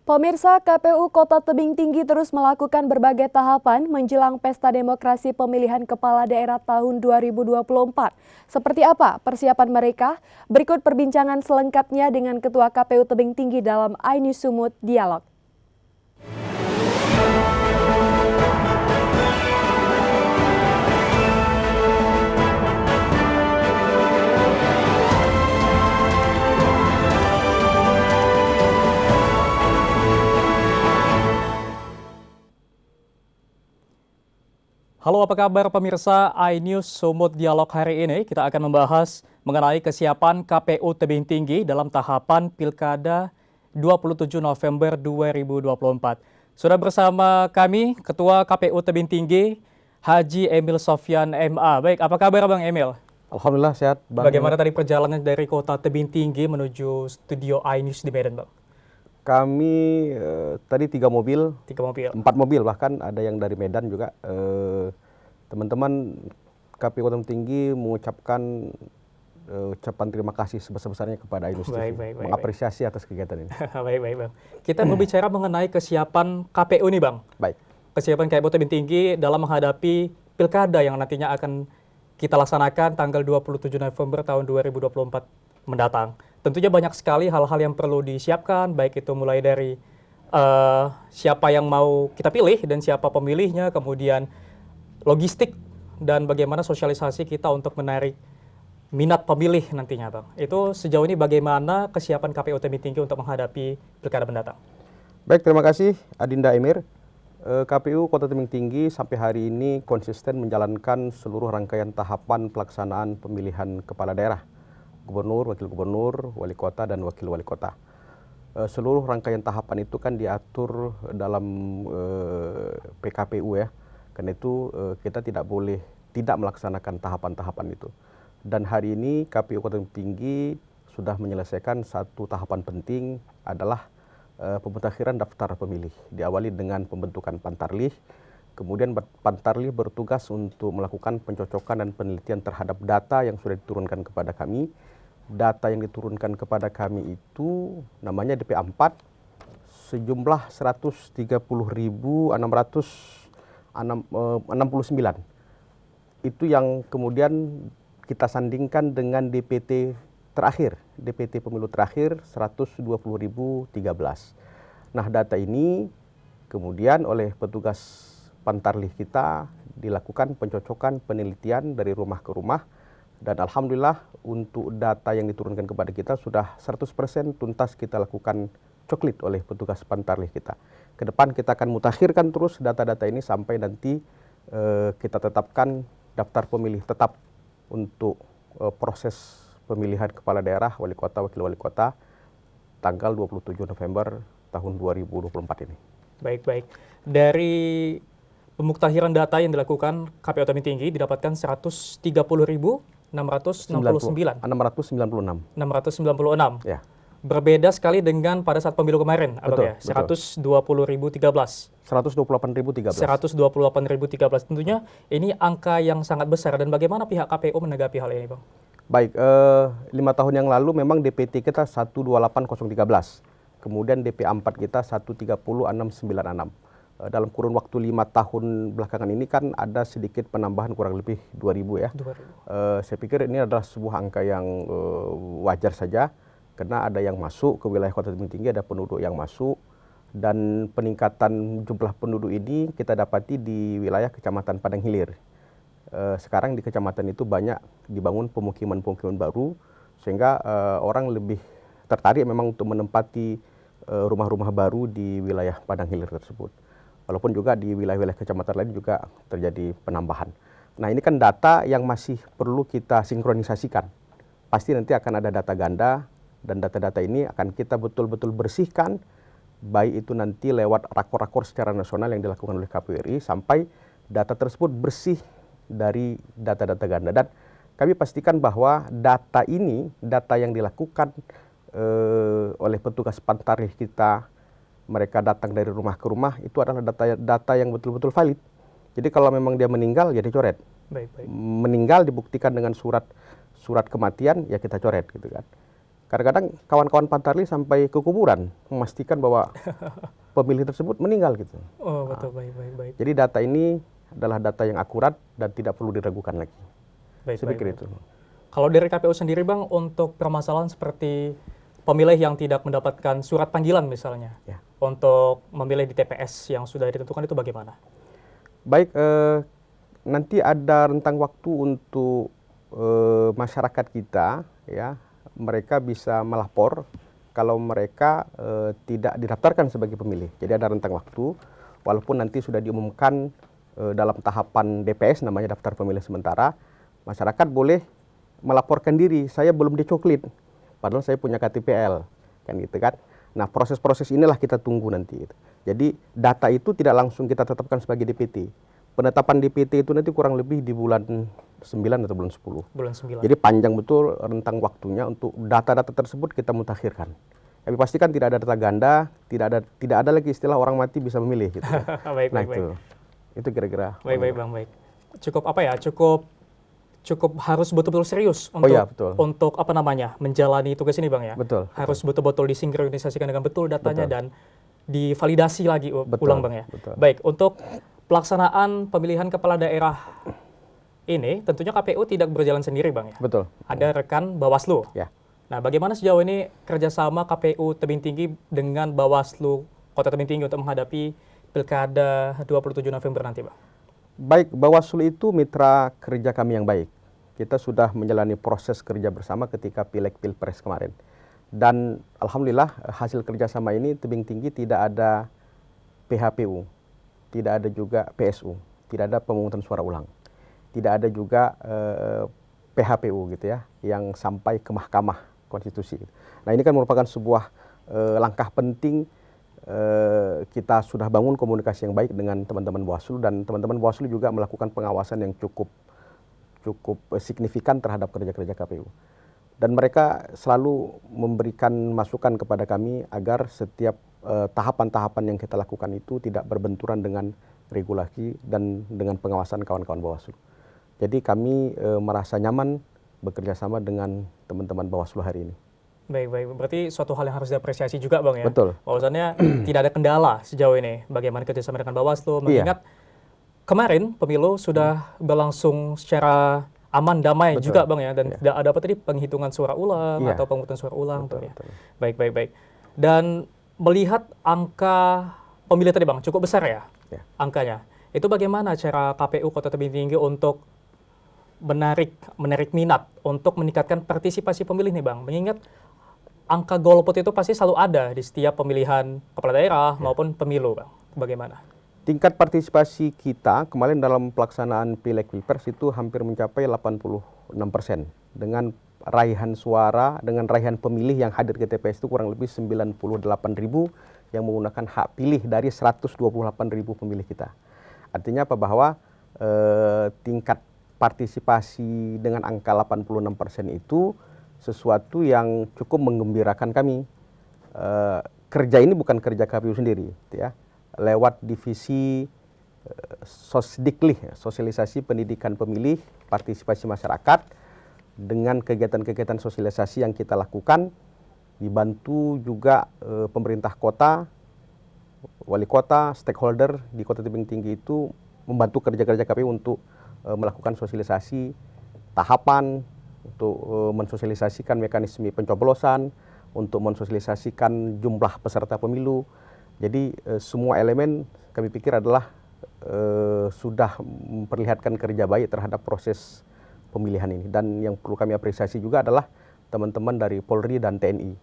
Pemirsa, KPU Kota Tebing Tinggi terus melakukan berbagai tahapan menjelang Pesta Demokrasi Pemilihan Kepala Daerah tahun 2024. Seperti apa persiapan mereka? Berikut perbincangan selengkapnya dengan Ketua KPU Tebing Tinggi dalam iNews Sumut Dialog. Halo, apa kabar pemirsa iNews Sumut Dialog hari ini? Kita akan membahas mengenai kesiapan KPU Tebing Tinggi dalam tahapan Pilkada 27 November 2024. Sudah bersama kami Ketua KPU Tebing Tinggi, Haji Emil Sofyan MA. Baik, apa kabar Bang Emil? Alhamdulillah sehat, Bang. Bagaimana tadi perjalanan dari Kota Tebing Tinggi menuju studio iNews di Medan, Bang? Kami tadi 3 mobil, 3 mobil. 4 mobil bahkan ada yang dari Medan juga. Teman-teman KPU Kota Tebing Tinggi mengucapkan ucapan terima kasih sebesar-besarnya kepada iNews TV, mengapresiasi atas kegiatan ini. Baik, Bang. Kita berbicara mengenai kesiapan KPU nih, Bang. Baik. Kesiapan KPU Tebing Tinggi dalam menghadapi Pilkada yang nantinya akan kita laksanakan tanggal 27 November tahun 2024 mendatang. Tentunya banyak sekali hal-hal yang perlu disiapkan, baik itu mulai dari siapa yang mau kita pilih dan siapa pemilihnya, kemudian logistik dan bagaimana sosialisasi kita untuk menarik minat pemilih nantinya, Bang. Itu sejauh ini bagaimana kesiapan KPU Tebing Tinggi untuk menghadapi Pilkada mendatang? Baik, terima kasih Adinda Emir. KPU Kota Tebing Tinggi sampai hari ini konsisten menjalankan seluruh rangkaian tahapan pelaksanaan pemilihan kepala daerah. Gubernur, wakil gubernur, wali kota, dan wakil wali kota. Seluruh rangkaian tahapan itu kan diatur dalam PKPU ya. Karena itu kita tidak boleh tidak melaksanakan tahapan-tahapan itu. Dan hari ini KPU Kota Tebing Tinggi sudah menyelesaikan satu tahapan penting adalah pemutakhiran daftar pemilih. Diawali dengan pembentukan pantarlih. Kemudian pantarlih bertugas untuk melakukan pencocokan dan penelitian terhadap data yang sudah diturunkan kepada kami. Data yang diturunkan kepada kami itu namanya DP4 sejumlah 130.669. Itu yang kemudian kita sandingkan dengan DPT terakhir, DPT pemilu terakhir 120.013. Nah, data ini kemudian oleh petugas pantarlih kita dilakukan pencocokan penelitian dari rumah ke rumah, dan alhamdulillah untuk data yang diturunkan kepada kita sudah 100% tuntas kita lakukan coklit oleh petugas pantarlih kita. Ke depan kita akan mutakhirkan terus data-data ini sampai nanti kita tetapkan daftar pemilih tetap untuk proses pemilihan kepala daerah, wali kota, wakil wali kota tanggal 27 November tahun 2024 ini. Baik. Dari pemuktahiran data yang dilakukan KPU Tebing Tinggi didapatkan 696. Ya. Berbeda sekali dengan pada saat pemilu kemarin, betul, ya? 120.013. 128.013. Tentunya ini angka yang sangat besar, dan bagaimana pihak KPU menanggapi hal ini, Bang? Baik, 5 tahun yang lalu memang DPT kita 128.013. Kemudian DP4 kita 130.696. Dalam kurun waktu 5 tahun belakangan ini kan ada sedikit penambahan kurang lebih 2.000 ya. 2.000. Saya pikir ini adalah sebuah angka yang wajar saja, karena ada yang masuk ke wilayah Kota Tebing Tinggi, ada penduduk yang masuk, dan peningkatan jumlah penduduk ini kita dapati di wilayah Kecamatan Padang Hilir. Sekarang di kecamatan itu banyak dibangun pemukiman-pemukiman baru, sehingga orang lebih tertarik memang untuk menempati rumah-rumah baru di wilayah Padang Hilir tersebut. Walaupun juga di wilayah-wilayah kecamatan lain juga terjadi penambahan. Nah, ini kan data yang masih perlu kita sinkronisasikan. Pasti nanti akan ada data ganda, dan data-data ini akan kita betul-betul bersihkan, baik itu nanti lewat rakor-rakor secara nasional yang dilakukan oleh KPU RI, sampai data tersebut bersih dari data-data ganda. Dan kami pastikan bahwa data ini, data yang dilakukan oleh petugas pantarlih kita, mereka datang dari rumah ke rumah, itu adalah data yang betul-betul valid. Jadi kalau memang dia meninggal, ya dicoret. Baik. Meninggal dibuktikan dengan surat kematian, ya kita coret gitu kan. Kadang-kadang kawan-kawan Pantarli sampai ke kuburan memastikan bahwa pemilih tersebut meninggal gitu. Oh, betul, baik. Jadi data ini adalah data yang akurat dan tidak perlu diragukan lagi. Saya pikir itu. Kalau dari KPU sendiri Bang, untuk permasalahan seperti pemilih yang tidak mendapatkan surat panggilan misalnya, untuk memilih di TPS yang sudah ditentukan itu bagaimana? Baik, nanti ada rentang waktu untuk masyarakat kita, ya, mereka bisa melapor kalau mereka tidak didaftarkan sebagai pemilih. Jadi ada rentang waktu, walaupun nanti sudah diumumkan dalam tahapan DPS, namanya daftar pemilih sementara, masyarakat boleh melaporkan diri, saya belum dicoklit, padahal saya punya KTPL, kan gitu kan. Nah, proses-proses inilah kita tunggu nanti. Jadi data itu tidak langsung kita tetapkan sebagai DPT. Penetapan DPT itu nanti kurang lebih di bulan 9 atau bulan 10. Bulan 9. Jadi panjang betul rentang waktunya untuk data-data tersebut kita mutakhirkan. Tapi pastikan tidak ada data ganda, tidak ada lagi istilah orang mati bisa memilih gitu. Baik. Itu kira-kira. Baik Bang, baik. Cukup apa ya? Cukup harus betul-betul serius untuk apa namanya menjalani tugas ini Bang ya. Betul. Harus betul-betul disinkronisasikan dengan betul datanya dan divalidasi lagi ulang Bang ya. Betul. Baik, untuk pelaksanaan pemilihan kepala daerah ini tentunya KPU tidak berjalan sendiri Bang ya. Betul. Ada rekan Bawaslu. Ya. Nah, bagaimana sejauh ini kerjasama KPU Tebing Tinggi dengan Bawaslu Kota Tebing Tinggi untuk menghadapi Pilkada 27 November nanti Bang? Baik, Bawaslu itu mitra kerja kami yang baik. Kita sudah menjalani proses kerja bersama ketika Pileg Pilpres kemarin. Dan alhamdulillah hasil kerjasama ini Tebing Tinggi tidak ada PHPU, tidak ada juga PSU, tidak ada pemungutan suara ulang, tidak ada juga PHPU gitu ya, yang sampai ke Mahkamah Konstitusi. Nah, ini kan merupakan sebuah langkah penting. Kita sudah bangun komunikasi yang baik dengan teman-teman Bawaslu, dan teman-teman Bawaslu juga melakukan pengawasan yang cukup signifikan terhadap kerja-kerja KPU. Dan mereka selalu memberikan masukan kepada kami agar setiap tahapan-tahapan yang kita lakukan itu tidak berbenturan dengan regulasi dan dengan pengawasan kawan-kawan Bawaslu. Jadi kami merasa nyaman bekerja sama dengan teman-teman Bawaslu hari ini. Baik. Berarti suatu hal yang harus diapresiasi juga Bang ya. Betul. Bahwasannya tidak ada kendala sejauh ini bagaimana kerjasama dengan Bawaslu, mengingat kemarin pemilu sudah berlangsung secara aman, damai juga Bang ya, dan tidak ada apa tadi penghitungan suara ulang atau pemungutan suara ulang. Betul. Baik. Dan melihat angka pemilih tadi Bang cukup besar ya angkanya. Itu bagaimana cara KPU Kota Tebing Tinggi untuk menarik minat untuk meningkatkan partisipasi pemilih nih Bang? Mengingat angka golput itu pasti selalu ada di setiap pemilihan kepala daerah maupun pemilu, Bang. Bagaimana? Tingkat partisipasi kita kemarin dalam pelaksanaan Pileg Pilpres itu hampir mencapai 86%. Dengan raihan suara, dengan raihan pemilih yang hadir ke TPS itu kurang lebih 98.000 yang menggunakan hak pilih dari 128.000 pemilih kita. Artinya apa? Bahwa tingkat partisipasi dengan angka 86% itu sesuatu yang cukup menggembirakan kami. Kerja ini bukan kerja KPU sendiri, ya. Lewat divisi Sosdiklik, sosialisasi pendidikan pemilih, partisipasi masyarakat, dengan kegiatan-kegiatan sosialisasi yang kita lakukan, dibantu juga pemerintah kota, wali kota, stakeholder di Kota Tebing Tinggi itu membantu kerja-kerja KPU untuk melakukan sosialisasi tahapan, untuk mensosialisasikan mekanisme pencoblosan, untuk mensosialisasikan jumlah peserta pemilu. Jadi semua elemen kami pikir adalah sudah memperlihatkan kerja baik terhadap proses pemilihan ini. Dan yang perlu kami apresiasi juga adalah teman-teman dari Polri dan TNI.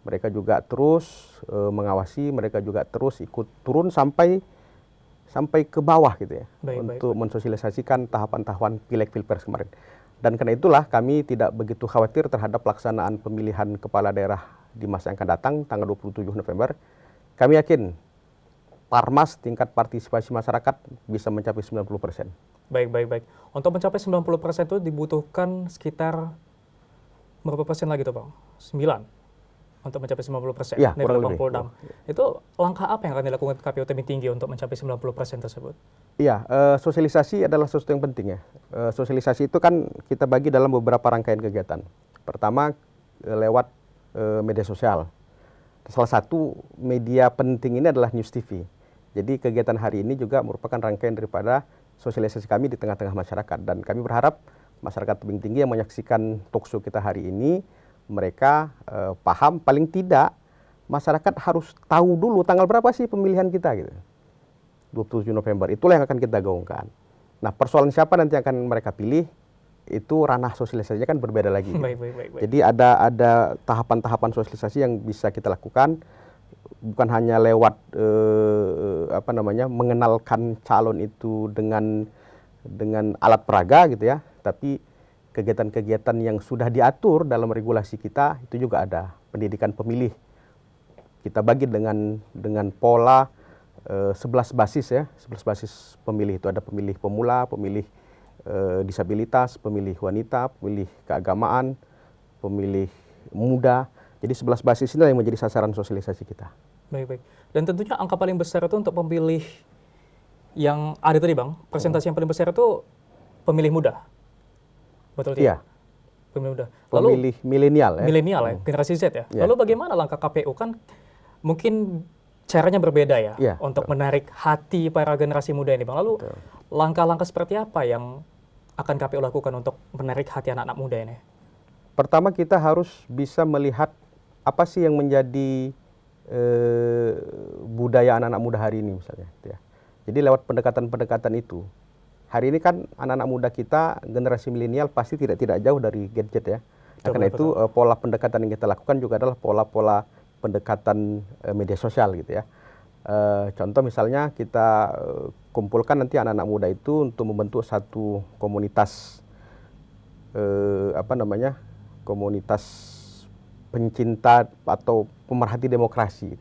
Mereka juga terus mengawasi, mereka juga terus ikut turun sampai ke bawah gitu ya, untuk mensosialisasikan tahapan-tahapan Pileg Pilpres kemarin. Dan karena itulah kami tidak begitu khawatir terhadap pelaksanaan pemilihan kepala daerah di masa yang akan datang, tanggal 27 November. Kami yakin Parmas tingkat partisipasi masyarakat bisa mencapai 90%. Baik. Untuk mencapai 90% itu dibutuhkan sekitar berapa persen lagi tuh Bang? 9 untuk mencapai 90% ya, dari Bang Poldam. Itu langkah apa yang akan dilakukan KPU Tebing Tinggi untuk mencapai 90% tersebut? Iya, sosialisasi adalah sesuatu yang penting ya. Sosialisasi itu kan kita bagi dalam beberapa rangkaian kegiatan. Pertama, lewat media sosial. Salah satu media penting ini adalah News TV. Jadi kegiatan hari ini juga merupakan rangkaian daripada sosialisasi kami di tengah-tengah masyarakat. Dan kami berharap masyarakat Tebing Tinggi yang menyaksikan talkshow kita hari ini, mereka paham, paling tidak masyarakat harus tahu dulu tanggal berapa sih pemilihan kita gitu. 27 November, itulah yang akan kita gaungkan. Nah, persoalan siapa nanti yang akan mereka pilih, itu ranah sosialisasinya kan berbeda lagi. Baik. Jadi ada tahapan-tahapan sosialisasi yang bisa kita lakukan, bukan hanya lewat mengenalkan calon itu dengan alat peraga gitu ya, tapi kegiatan-kegiatan yang sudah diatur dalam regulasi kita itu juga ada. Pendidikan pemilih kita bagi dengan pola 11 basis ya, 11 basis pemilih. Itu ada pemilih pemula, pemilih disabilitas, pemilih wanita, pemilih keagamaan, pemilih muda. Jadi 11 basis ini yang menjadi sasaran sosialisasi kita. Baik. Dan tentunya angka paling besar itu untuk pemilih yang ada tadi Bang, presentasi yang paling besar itu pemilih muda. Betul tidak? Iya. Pemilih muda. Pemilih milenial ya. Milenial ya, generasi Z ya. Ya. Lalu bagaimana langkah KPU, kan mungkin caranya berbeda ya, untuk menarik hati para generasi muda ini Bang. Lalu langkah-langkah seperti apa yang akan KPU lakukan untuk menarik hati anak-anak muda ini? Pertama kita harus bisa melihat apa sih yang menjadi budaya anak-anak muda hari ini misalnya. Ya. Jadi lewat pendekatan-pendekatan itu, hari ini kan anak-anak muda kita, generasi milenial pasti tidak jauh dari gadget ya. Nah, karena itu pola pendekatan yang kita lakukan juga adalah pola-pola pendekatan media sosial gitu ya. Contoh misalnya kita kumpulkan nanti anak-anak muda itu untuk membentuk satu komunitas komunitas pencinta atau pemerhati demokrasi.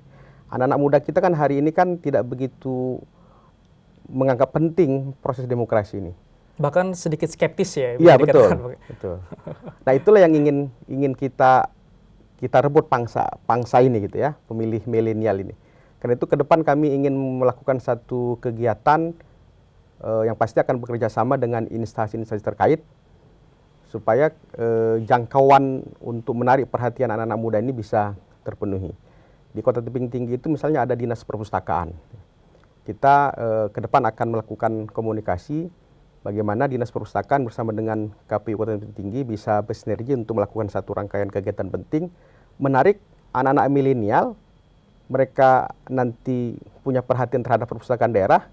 Anak-anak muda kita kan hari ini kan tidak begitu menganggap penting proses demokrasi ini. Bahkan sedikit skeptis ya. Iya betul. Nah itulah yang ingin kita rebut pangsa ini gitu ya, pemilih milenial ini. Karena itu ke depan kami ingin melakukan satu kegiatan yang pasti akan bekerja sama dengan instansi-instansi terkait supaya jangkauan untuk menarik perhatian anak-anak muda ini bisa terpenuhi. Di Kota Tebing Tinggi itu misalnya ada dinas perpustakaan. Kita ke depan akan melakukan komunikasi bagaimana dinas perpustakaan bersama dengan KPU Kota Tebing Tinggi bisa bersinergi untuk melakukan satu rangkaian kegiatan penting, menarik anak-anak milenial, mereka nanti punya perhatian terhadap perpustakaan daerah,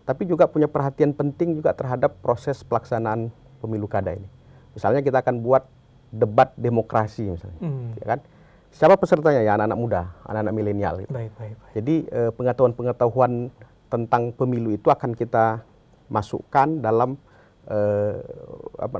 tapi juga punya perhatian penting juga terhadap proses pelaksanaan pemilu kada ini. Misalnya kita akan buat debat demokrasi misalnya, ya kan? Siapa pesertanya? Ya anak-anak muda, anak-anak milenial. Gitu. Baik. Jadi pengetahuan-pengetahuan tentang pemilu itu akan kita masukkan dalam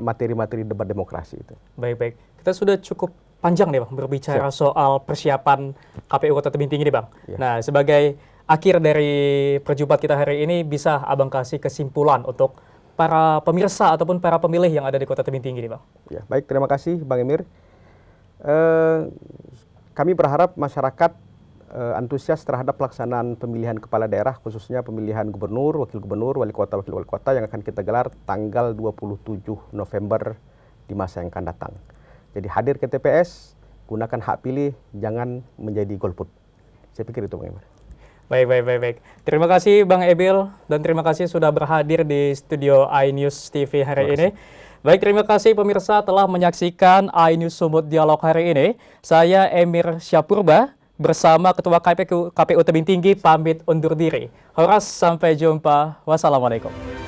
materi-materi debat demokrasi itu. Baik. Kita sudah cukup panjang nih Bang berbicara soal persiapan KPU Kota Tebing Tinggi nih Bang. Ya. Nah, sebagai akhir dari perjumpaan kita hari ini, bisa Abang kasih kesimpulan untuk para pemirsa ataupun para pemilih yang ada di Kota Tebing Tinggi nih Bang. Ya, baik, terima kasih Bang Emir. Kami berharap masyarakat antusias terhadap pelaksanaan pemilihan kepala daerah, khususnya pemilihan gubernur, wakil gubernur, wali kota yang akan kita gelar tanggal 27 November di masa yang akan datang. Jadi hadir ke TPS, gunakan hak pilih, jangan menjadi golput. Saya pikir itu Bang Emir. Baik. Terima kasih Bang Ebil dan terima kasih sudah berhadir di studio iNews TV hari ini. Baik, terima kasih pemirsa telah menyaksikan iNews Sumut Dialog hari ini. Saya Emir Syapurba bersama Ketua KPU Tebing Tinggi pamit undur diri. Horas, sampai jumpa. Wassalamualaikum.